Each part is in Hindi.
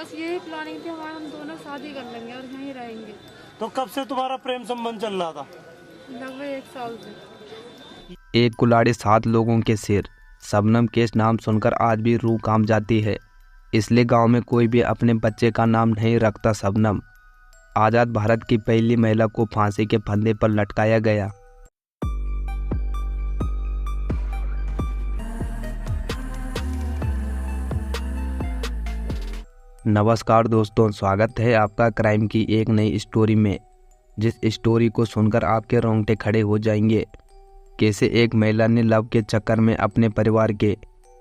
बस यही प्लानिंग थी हमारा, हम दोनों शादी कर लेंगे और यहीं रहेंगे। तो कब से तुम्हारा प्रेम संबंध चल रहा था? लगभग 1 साल से। एक कुल्हाड़ी 7 लोगों के सिर। शबनम के इस नाम सुनकर आज भी रूह कांप जाती है। इसलिए गांव में कोई भी अपने बच्चे का नाम नहीं रखता शबनम। आज़ाद भारत की पहली महिला को फांसी के फंदे पर लटकाया गया। नमस्कार दोस्तों, स्वागत है आपका क्राइम की एक नई स्टोरी में। जिस स्टोरी को सुनकर आपके रोंगटे खड़े हो जाएंगे। कैसे एक महिला ने लव के चक्कर में अपने परिवार के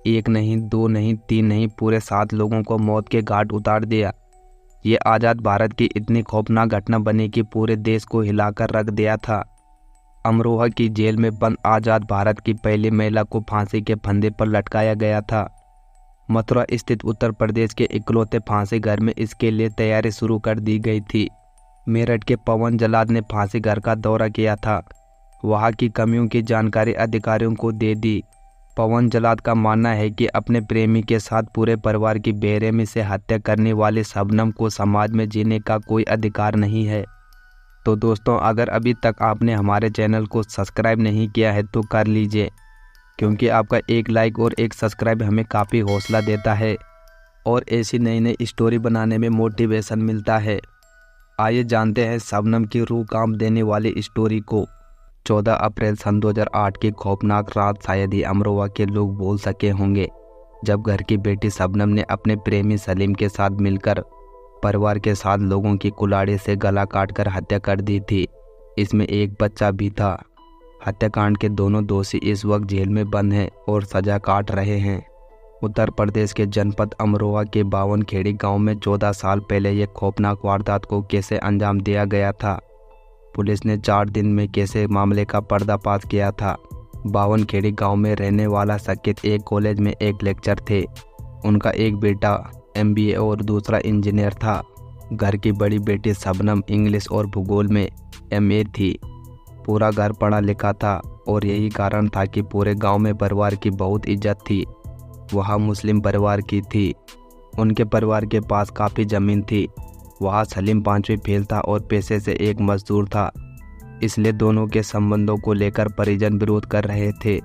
1 नहीं 2 नहीं 3 नहीं पूरे 7 लोगों को मौत के घाट उतार दिया। ये आज़ाद भारत की इतनी खौफनाक घटना बनी कि पूरे देश को हिलाकर रख दिया था। अमरोहा की जेल में बंद आज़ाद भारत की पहली महिला को फांसी के फंदे पर लटकाया गया था। मथुरा स्थित उत्तर प्रदेश के इकलौते फांसी घर में इसके लिए तैयारी शुरू कर दी गई थी। मेरठ के पवन जलाद ने फांसी घर का दौरा किया था। वहां की कमियों की जानकारी अधिकारियों को दे दी। पवन जलाद का मानना है कि अपने प्रेमी के साथ पूरे परिवार की बेरहमी से हत्या करने वाले शबनम को समाज में जीने का कोई अधिकार नहीं है। तो दोस्तों, अगर अभी तक आपने हमारे चैनल को सब्सक्राइब नहीं किया है तो कर लीजिए, क्योंकि आपका एक लाइक और एक सब्सक्राइब हमें काफ़ी हौसला देता है और ऐसी नई नई स्टोरी बनाने में मोटिवेशन मिलता है। आइए जानते हैं शबनम की रूह कांप देने वाली स्टोरी को। 14 अप्रैल सन 2008 की खौफनाक रात शायद ही अमरोहा के लोग भूल सके होंगे, जब घर की बेटी शबनम ने अपने प्रेमी सलीम के साथ मिलकर परिवार के 7 लोगों की कुल्हाड़ी से गला काटकर हत्या कर दी थी। इसमें एक बच्चा भी था। हत्याकांड के दोनों दोषी इस वक्त जेल में बंद हैं और सजा काट रहे हैं। उत्तर प्रदेश के जनपद अमरोहा के बावनखेड़ी गांव में 14 साल पहले यह खौफनाक वारदात को कैसे अंजाम दिया गया था। पुलिस ने 4 दिन में कैसे मामले का पर्दाफाश किया था। बावनखेड़ी गांव में रहने वाला सकीत एक कॉलेज में एक लेक्चर थे। उनका एक बेटा MBA और दूसरा इंजीनियर था। घर की बड़ी बेटी शबनम इंग्लिश और भूगोल में MA थी। पूरा घर पढ़ा लिखा था और यही कारण था कि पूरे गांव में परिवार की बहुत इज्जत थी। वह मुस्लिम परिवार की थी। उनके परिवार के पास काफ़ी ज़मीन थी। वह सलीम 5वीं फेल था और पेशे से एक मजदूर था। इसलिए दोनों के संबंधों को लेकर परिजन विरोध कर रहे थे।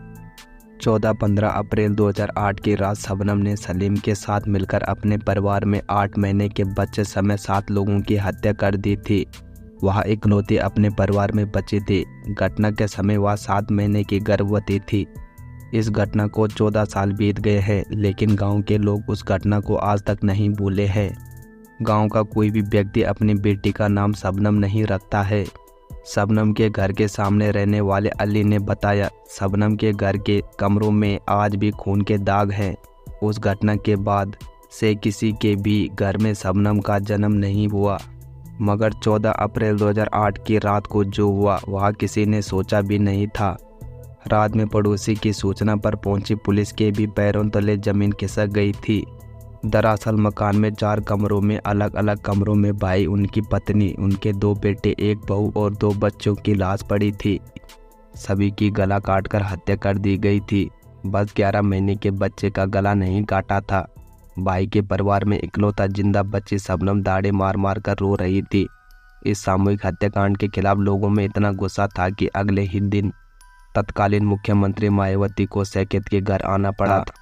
14-15 अप्रैल 2008 की रात शबनम ने सलीम के साथ मिलकर अपने परिवार में 8 महीने के बच्चे समेत 7 लोगों की हत्या कर दी थी। वह इकलौती अपने परिवार में बची थी। घटना के समय वह 7 महीने की गर्भवती थी। इस घटना को 14 साल बीत गए हैं, लेकिन गांव के लोग उस घटना को आज तक नहीं भूले हैं। गांव का कोई भी व्यक्ति अपनी बेटी का नाम शबनम नहीं रखता है। शबनम के घर के सामने रहने वाले अली ने बताया, शबनम के घर के कमरों में आज भी खून के दाग हैं। उस घटना के बाद से किसी के भी घर में शबनम का जन्म नहीं हुआ, मगर 14 अप्रैल 2008 की रात को जो हुआ वह किसी ने सोचा भी नहीं था। रात में पड़ोसी की सूचना पर पहुंची पुलिस के भी पैरों तले जमीन खिसक गई थी। दरअसल मकान में 4 कमरों में अलग अलग कमरों में भाई, उनकी पत्नी, उनके 2 बेटे, 1 बहू और 2 बच्चों की लाश पड़ी थी। सभी की गला काटकर हत्या कर दी गई थी। बस 11 महीने के बच्चे का गला नहीं काटा था। भाई के परिवार में इकलौता जिंदा बच्ची शबनम दाढ़े मार मार कर रो रही थी। इस सामूहिक हत्याकांड के खिलाफ लोगों में इतना गुस्सा था कि अगले ही दिन तत्कालीन मुख्यमंत्री मायावती को सकीत के घर आना पड़ा था।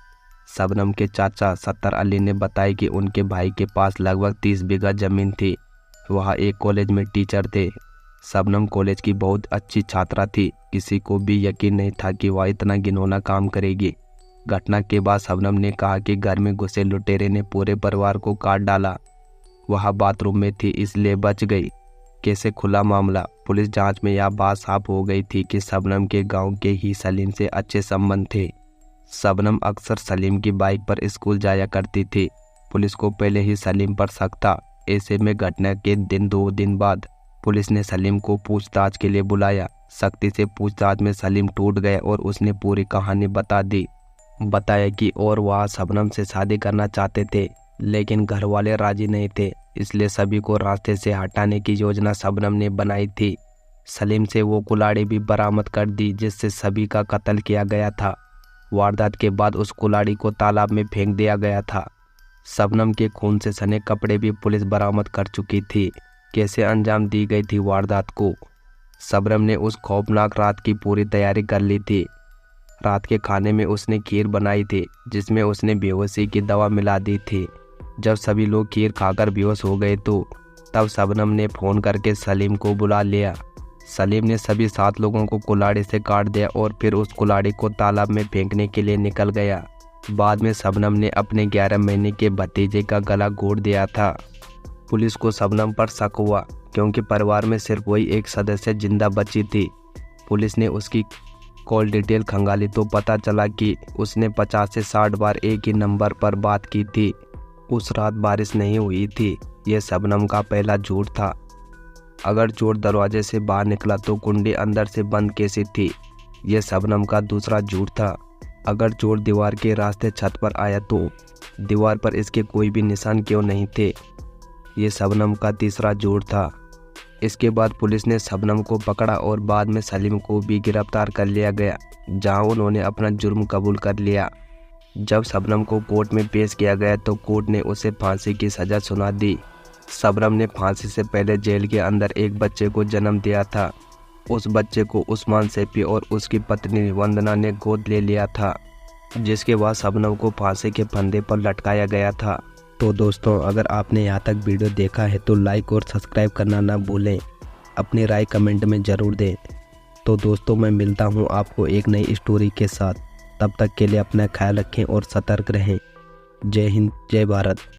शबनम के चाचा सत्तर अली ने बताया कि उनके भाई के पास लगभग 30 बीघा जमीन थी। वह एक कॉलेज में टीचर थे। शबनम कॉलेज की बहुत अच्छी छात्रा थी। किसी को भी यकीन नहीं था कि वह इतना घिनौना काम करेगी। घटना के बाद शबनम ने कहा कि घर में घुसे लुटेरे ने पूरे परिवार को काट डाला। वह बाथरूम में थी इसलिए बच गई। कैसे खुला मामला? पुलिस जांच में यह बात साफ हो गई थी कि शबनम के गांव के ही सलीम से अच्छे संबंध थे। शबनम अक्सर सलीम की बाइक पर स्कूल जाया करती थी। पुलिस को पहले ही सलीम पर शक था। ऐसे में घटना के 2 दिन बाद पुलिस ने सलीम को पूछताछ के लिए बुलाया। सख्ती से पूछताछ में सलीम टूट गया और उसने पूरी कहानी बता दी। बताया कि और वह शबनम से शादी करना चाहते थे, लेकिन घर वाले राजी नहीं थे। इसलिए सभी को रास्ते से हटाने की योजना शबनम ने बनाई थी। सलीम से वो कुल्हाड़ी भी बरामद कर दी जिससे सभी का कत्ल किया गया था। वारदात के बाद उस कुल्हाड़ी को तालाब में फेंक दिया गया था। शबनम के खून से सने कपड़े भी पुलिस बरामद कर चुकी थी। कैसे अंजाम दी गई थी वारदात को? शबनम ने उस खौफनाक रात की पूरी तैयारी कर ली थी। रात के खाने में उसने खीर बनाई थी जिसमें उसने बेहोशी की दवा मिला दी थी। जब सभी लोग खीर खाकर बेहोश हो गए तो तब शबनम ने फ़ोन करके सलीम को बुला लिया। सलीम ने सभी 7 लोगों को कुल्हाड़ी से काट दिया और फिर उस कुल्हाड़ी को तालाब में फेंकने के लिए निकल गया। बाद में शबनम ने अपने 11 महीने के भतीजे का गला घोट दिया था। पुलिस को शबनम पर शक हुआ क्योंकि परिवार में सिर्फ वही एक सदस्य जिंदा बची थी। पुलिस ने उसकी कॉल डिटेल खंगाली तो पता चला कि उसने 50 से 60 बार एक ही नंबर पर बात की थी। उस रात बारिश नहीं हुई थी। यह शबनम का पहला झूठ था। अगर चोर दरवाजे से बाहर निकला तो कुंडी अंदर से बंद कैसी थी? यह शबनम का दूसरा झूठ था। अगर चोर दीवार के रास्ते छत पर आया तो दीवार पर इसके कोई भी निशान क्यों नहीं थे? यह शबनम का तीसरा झूठ था। इसके बाद पुलिस ने शबनम को पकड़ा और बाद में सलीम को भी गिरफ्तार कर लिया गया, जहां उन्होंने अपना जुर्म कबूल कर लिया। जब शबनम को कोर्ट में पेश किया गया तो कोर्ट ने उसे फांसी की सज़ा सुना दी। शबनम ने फांसी से पहले जेल के अंदर एक बच्चे को जन्म दिया था। उस बच्चे को उस्मान सैफी और उसकी पत्नी वंदना ने गोद ले लिया था, जिसके बाद शबनम को फांसी के फंदे पर लटकाया गया था। तो दोस्तों, अगर आपने यहाँ तक वीडियो देखा है तो लाइक और सब्सक्राइब करना ना भूलें। अपनी राय कमेंट में ज़रूर दें। तो दोस्तों, मैं मिलता हूँ आपको एक नई स्टोरी के साथ। तब तक के लिए अपना ख्याल रखें और सतर्क रहें। जय हिंद, जय भारत।